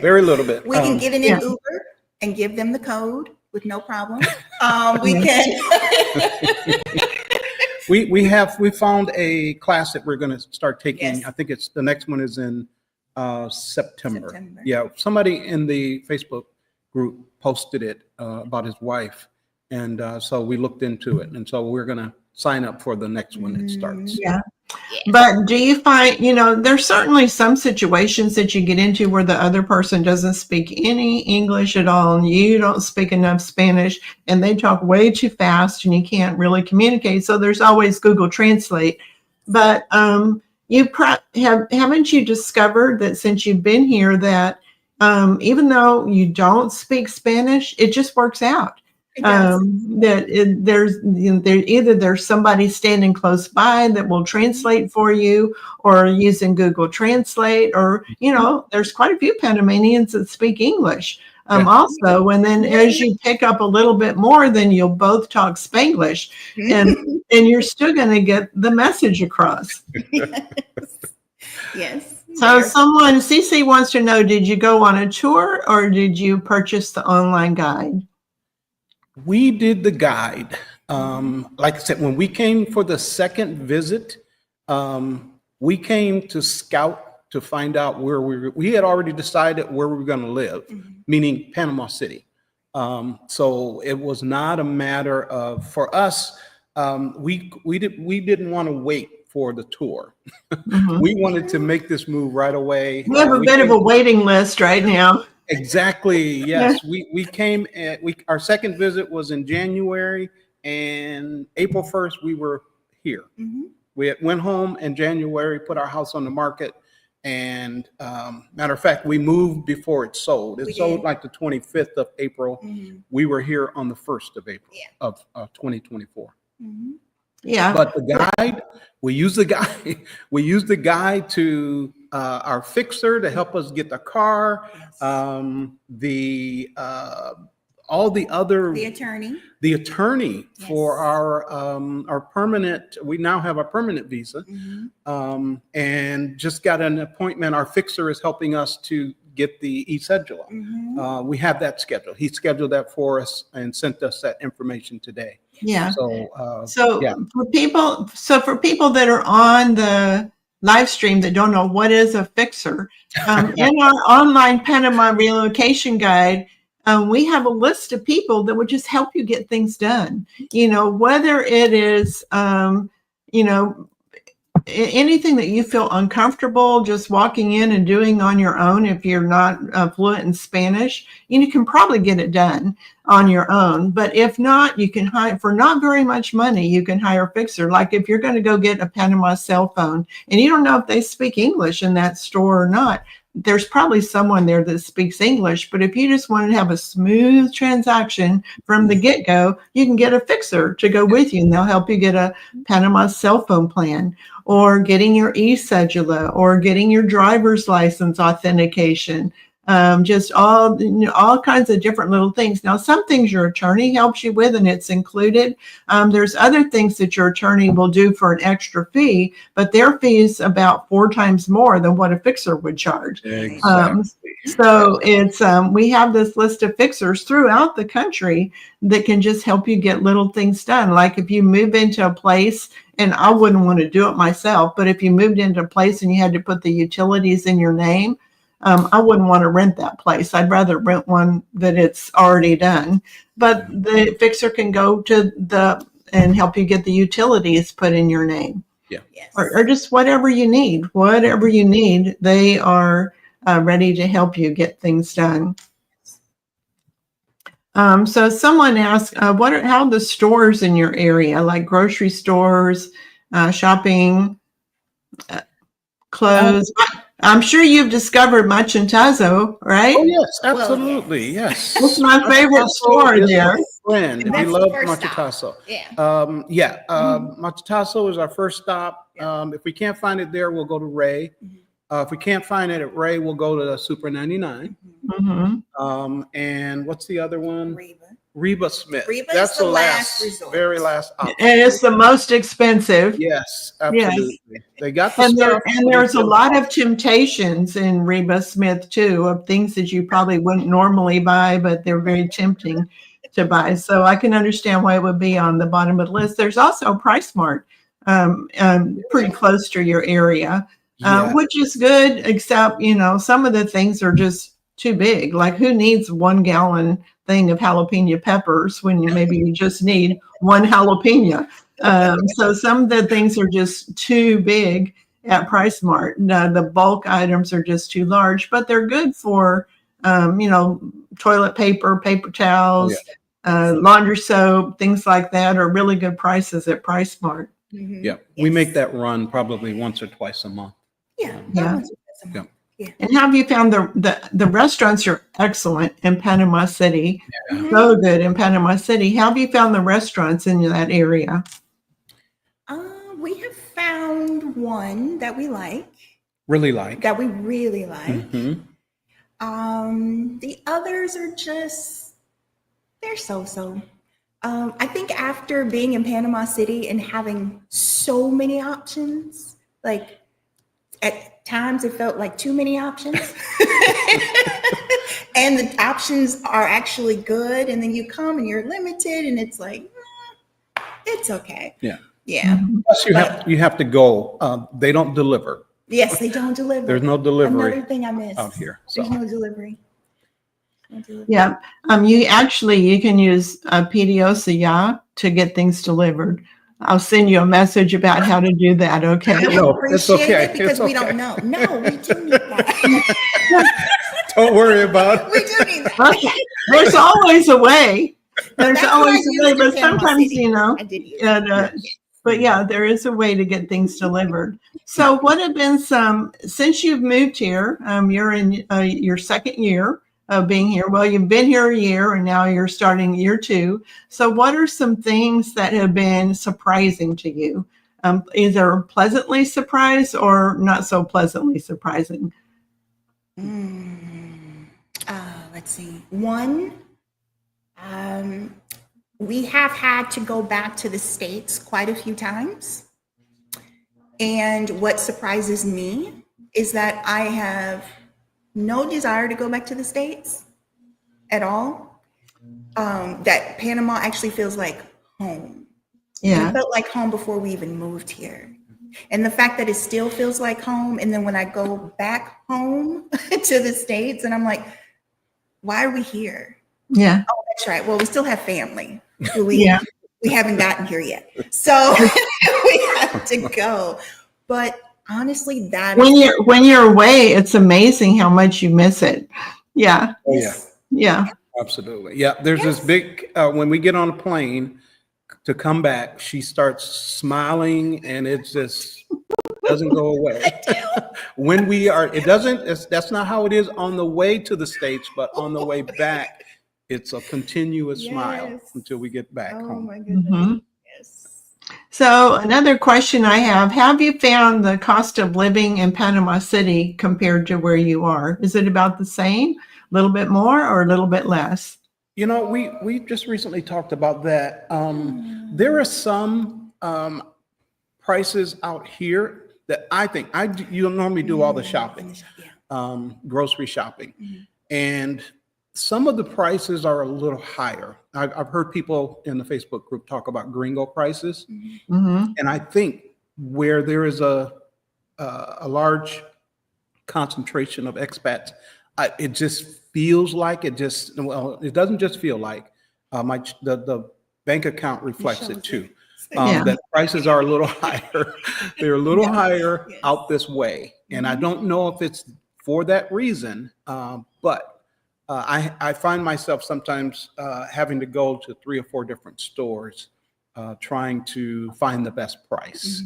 Very little bit. We can get in yeah. an Uber and give them the code with no problem. We can. We found a class that we're going to start taking. Yes. I think the next one is in September. September. Yeah, somebody in the Facebook group posted it about his wife, and so we looked into it, and so we're going to sign up for the next one that starts. Yeah. But do you find, there's certainly some situations that you get into where the other person doesn't speak any English at all, and you don't speak enough Spanish, and they talk way too fast, and you can't really communicate. So there's always Google Translate. But haven't you discovered that since you've been here that even though you don't speak Spanish, it just works out? There's somebody standing close by that will translate for you, or using Google Translate, or there's quite a few Panamanians that speak English also, and then as you pick up a little bit more, then you'll both talk Spanglish, and you're still going to get the message across. Yes. So Cece wants to know, did you go on a tour or did you purchase the online guide? We did the guide. Like I said, when we came for the second visit, we came to scout to find out where we had already decided where we were going to live, meaning Panama City. So it was not a matter of, for us, we didn't want to wait for the tour. We wanted to make this move right away. We have a bit of a waiting list right now. Exactly. Yes. We came our second visit was in January, and April 1st we were here. We went home in January, put our house on the market, and matter of fact, we moved before it sold. It sold like the 25th of April. We were here on the 1st of April of 2024. Yeah. But the guide, we used the guide. We used the guide to our fixer to help us get the car. The attorney for our permanent. We now have a permanent visa, and just got an appointment. Our fixer is helping us to get the e-cedula. We have that scheduled. He scheduled that for us and sent us that information today. Yeah. So for people that are on the live stream that don't know what is a fixer, in our online Panama relocation guide, we have a list of people that would just help you get things done. Whether it is, anything that you feel uncomfortable just walking in and doing on your own, if you're not fluent in Spanish, you can probably get it done on your own. But if not, you can hire, for not very much money, you can hire a fixer. Like if you're going to go get a Panama cell phone and you don't know if they speak English in that store or not, there's probably someone there that speaks English. But if you just want to have a smooth transaction from the get-go, you can get a fixer to go with you, and they'll help you get a Panama cell phone plan, or getting your e-cedula, or getting your driver's license authentication. Just all kinds of different little things. Now, some things your attorney helps you with, and it's included. There's other things that your attorney will do for an extra fee, but their fee is about 4 times more than what a fixer would charge. Exactly. So it's we have this list of fixers throughout the country that can just help you get little things done. Like if you move into a place, and I wouldn't want to do it myself, but if you moved into a place and you had to put the utilities in your name, I wouldn't want to rent that place. I'd rather rent one that it's already done. But the fixer can go to and help you get the utilities put in your name. Yeah. Yes. Or just whatever you need. Whatever you need, they are ready to help you get things done. So someone asked, how the stores in your area, like grocery stores, shopping, clothes. I'm sure you've discovered Machintazo, right? Oh yes, absolutely, yes. It's my favorite store there. Friend, we love Machitazo. Yeah. Machitazo is our first stop. If we can't find it there, we'll go to Ray. If we can't find it at Ray, we'll go to the Super 99. Mm-hmm. And what's the other one? Reba. Reba Smith. Reba That's is the the last resort. very last option. And it's the most expensive. Yes, Yes. absolutely. They got the And stuff. but there's it's a still- lot of temptations in Reba Smith too, of things that you probably wouldn't normally buy, but they're very tempting to buy. So I can understand why it would be on the bottom of the list. There's also Price Mart, pretty close to your area, Yeah. which is good, except, some of the things are just too big. Like, who needs 1 gallon thing of jalapeno peppers when maybe you just need 1 jalapeno? So some of the things are just too big at Price Mart. The bulk items are just too large, but they're good for, toilet paper, paper towels, laundry soap, things like that are really good prices at Price Mart. Yeah, we make that run probably once or twice a month. Yeah. Yeah. Yeah. And how have you found the restaurants are excellent in Panama City? Yeah. So good in Panama City. How have you found the restaurants in that area? We have found one that we like, Really like. that we really like. Mhm. The others are just, they're so-so. I think after being in Panama City and having so many options, like at times it felt like too many options. And the options are actually good. And then you come and you're limited and it's like, it's okay. Yeah. Yeah. Plus, you have to go. They don't deliver. Yes, they don't deliver. There's no delivery Another thing I missed out here. There's So no delivery. No delivery. Yeah. You can use PDOSIA to get things delivered. I'll send you a message about how to do that. Okay. No, Appreciate it's okay. it because It's we okay. don't know. No, we do need that. don't worry about We it. do need that. Okay. There's always a way. There's That's what I always a used way, in but Panama sometimes, City. I did use and, but yeah, there is a way to get things delivered. So what have been since you've moved here, you're in your second year of being here. Well, you've been here a year and now you're starting year 2. So what are some things that have been surprising to you? Either pleasantly surprised or not so pleasantly surprising? Let's see. One, we have had to go back to the States quite a few times. And what surprises me is that I have no desire to go back to the States at all. That Panama actually feels like home. Yeah. It felt like home before we even moved here. And the fact that it still feels like home. And then when I go back home to the States and I'm like, why are we here? Yeah. Oh, that's right. Well, we still have family. We haven't gotten here yet. So we have to go. But honestly, that When you're away, it's amazing how much you miss it. Yeah. Oh, yeah. Yeah. Absolutely. Yeah. There's this big, when we get on a plane to come back, she starts smiling and it just doesn't go away. When we are, that's not how it is on the way to the States, but on the way back, it's a continuous smile until we get back Oh home. my goodness. Mhm. Yes. So another question I have you found the cost of living in Panama City compared to where you are? Is it about the same, a little bit more or a little bit less? You know, we just recently talked about that. There are some prices out here that I think you normally do all the shopping, grocery shopping, and some of the prices are a little higher. I've heard people in the Facebook group talk about gringo prices, Mm-hmm. and I think where there is a large concentration of expats, it just feels like it doesn't just feel like the bank account reflects it too. That prices are a little higher. They're a little higher out this way. And I don't know if it's for that reason, but I find myself sometimes having to go to 3 or 4 different stores trying to find the best price.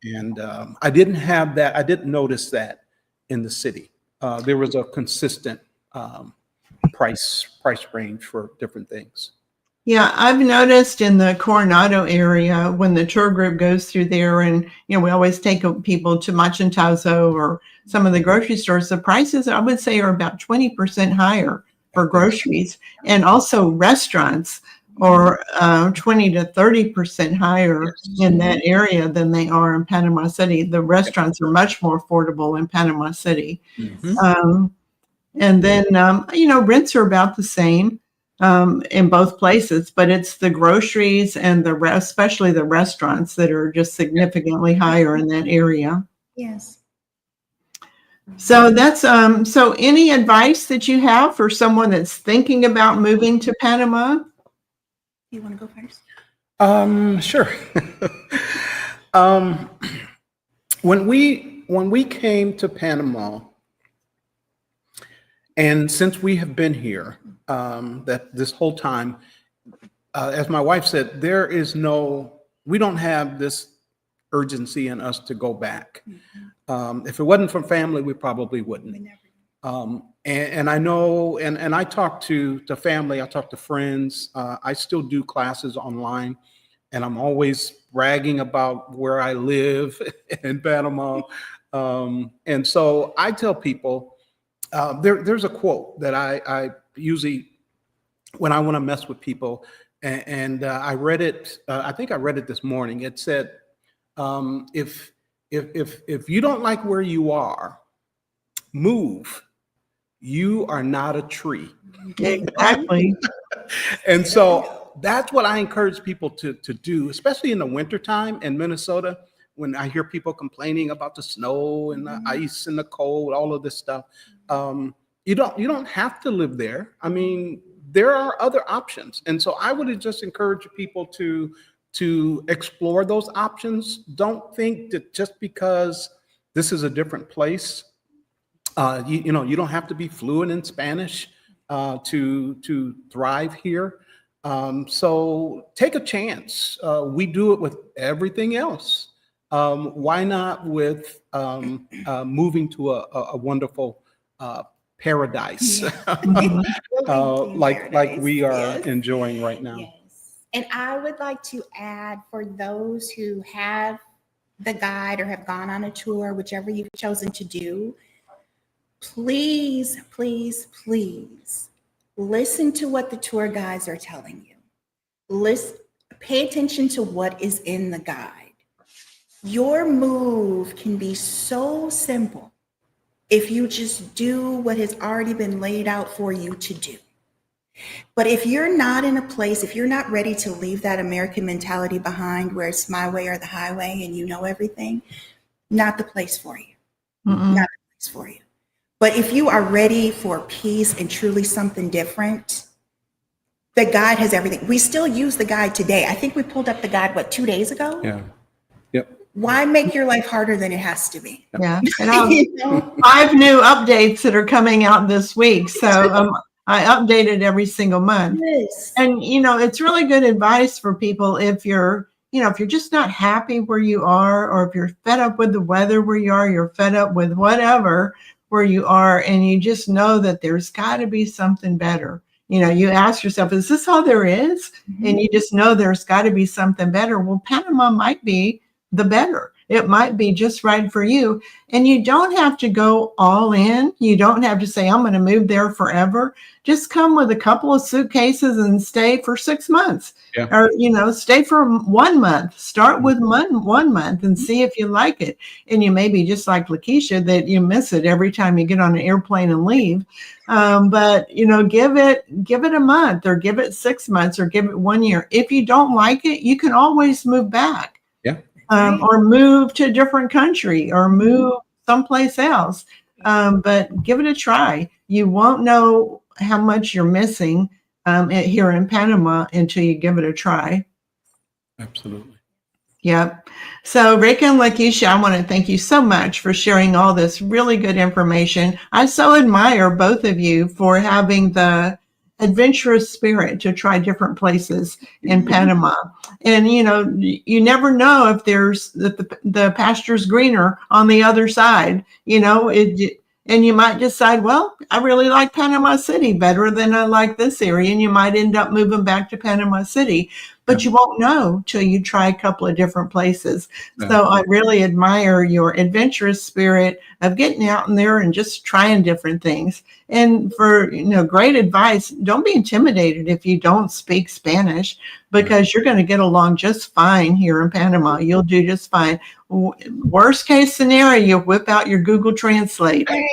And I didn't notice that in the city. There was a consistent price range for different things. Yeah, I've noticed in the Coronado area when the tour group goes through there, and we always take people to Machantazo or some of the grocery stores. The prices, I would say, are about 20% higher for groceries, and also restaurants are 20 to 30% higher in that area than they are in Panama City. The restaurants are much more affordable in Panama City. And then, rents are about the same in both places, but it's the groceries and especially the restaurants that are just significantly higher in that area. Yes. So that's so any advice that you have for someone that's thinking about moving to Panama? You want to go first? Sure. When we came to Panama, and since we have been here, that this whole time, as my wife said, we don't have this urgency in us to go back. If it wasn't for family, we probably wouldn't. And I know, and I talk to family, I talk to friends. I still do classes online, and I'm always bragging about where I live in Panama. And so I tell people, there's a quote that I usually, when I want to mess with people, and I read it. I think I read it this morning. It said, "If you don't like where you are, move. You are not a tree." Exactly. And so that's what I encourage people to do, especially in the wintertime in Minnesota, when I hear people complaining about the snow and the ice and the cold, all of this stuff. You don't have to live there. I mean, there are other options. And so I would just encourage people to explore those options. Don't think that just because this is a different place, you don't have to be fluent in Spanish to thrive here. So take a chance. We do it with everything else. Why not with moving to a wonderful paradise, like we are enjoying right now? Yes. And I would like to add, for those who have the guide or have gone on a tour, whichever you've chosen to do, please, please, please listen to what the tour guides are telling you. Pay attention to what is in the guide. Your move can be so simple if you just do what has already been laid out for you to do. But if you're not in a place, if you're not ready to leave that American mentality behind where it's my way or the highway and you know everything, not the place for you. Not the place for you. But if you are ready for peace and truly something different, the guide has everything. We still use the guide today. I think we pulled up the guide, 2 days ago? Yeah. Yep. Why make your life harder than it has to be? Yeah. And 5 new updates that are coming out this week. So I update it every single month. Yes. And, it's really good advice for people if you're just not happy where you are, or if you're fed up with the weather where you are, you're fed up with whatever where you are, and you just know that there's got to be something better. You ask yourself, is this all there is? And you just know there's got to be something better. Well, Panama might be the better. It might be just right for you. And you don't have to go all in. You don't have to say, I'm going to move there forever. Just come with a couple of suitcases and stay for 6 months. Yeah. Or, stay for 1 month. Start with 1 month and see if you like it. And you may be just like Lakisha, that you miss it every time you get on an airplane and leave. But, give it a month, or give it 6 months, or give it 1 year. If you don't like it, you can always move back. Or move to a different country, or move someplace else. But give it a try. You won't know how much you're missing here in Panama until you give it a try. Absolutely. Yep. So Rick and Lakisha, I want to thank you so much for sharing all this really good information. I so admire both of you for having the adventurous spirit to try different places in Panama. And, you never know if there's the pasture's greener on the other side. And you might decide, well, I really like Panama City better than I like this area. And you might end up moving back to Panama City, but you won't know till you try a couple of different places. So I really admire your adventurous spirit of getting out in there and just trying different things. And for, great advice, don't be intimidated if you don't speak Spanish, because you're going to get along just fine here in Panama. You'll do just fine. Worst case scenario, you whip out your Google Translate, and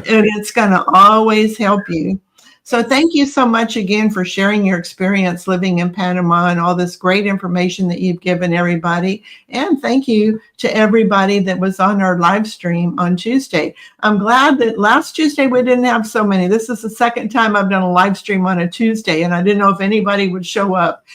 it's going to always help you. So thank you so much again for sharing your experience living in Panama and all this great information that you've given everybody. And thank you to everybody that was on our live stream on Tuesday. I'm glad that last Tuesday we didn't have so many. This is the second time I've done a live stream on a Tuesday, and I didn't know if anybody would show up.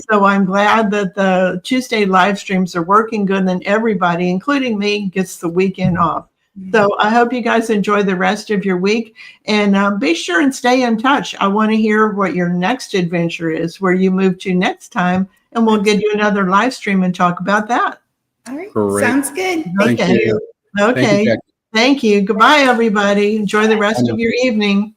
So I'm glad that the Tuesday live streams are working good, and everybody, including me, gets the weekend off. So I hope you guys enjoy the rest of your week, and be sure and stay in touch. I want to hear what your next adventure is, where you move to next time, and we'll give you another live stream and talk about that. All right. Great. Sounds good. Okay. Thank you. Okay. Thank you, Jackie. Thank you. Goodbye, everybody. Enjoy the rest of your evening.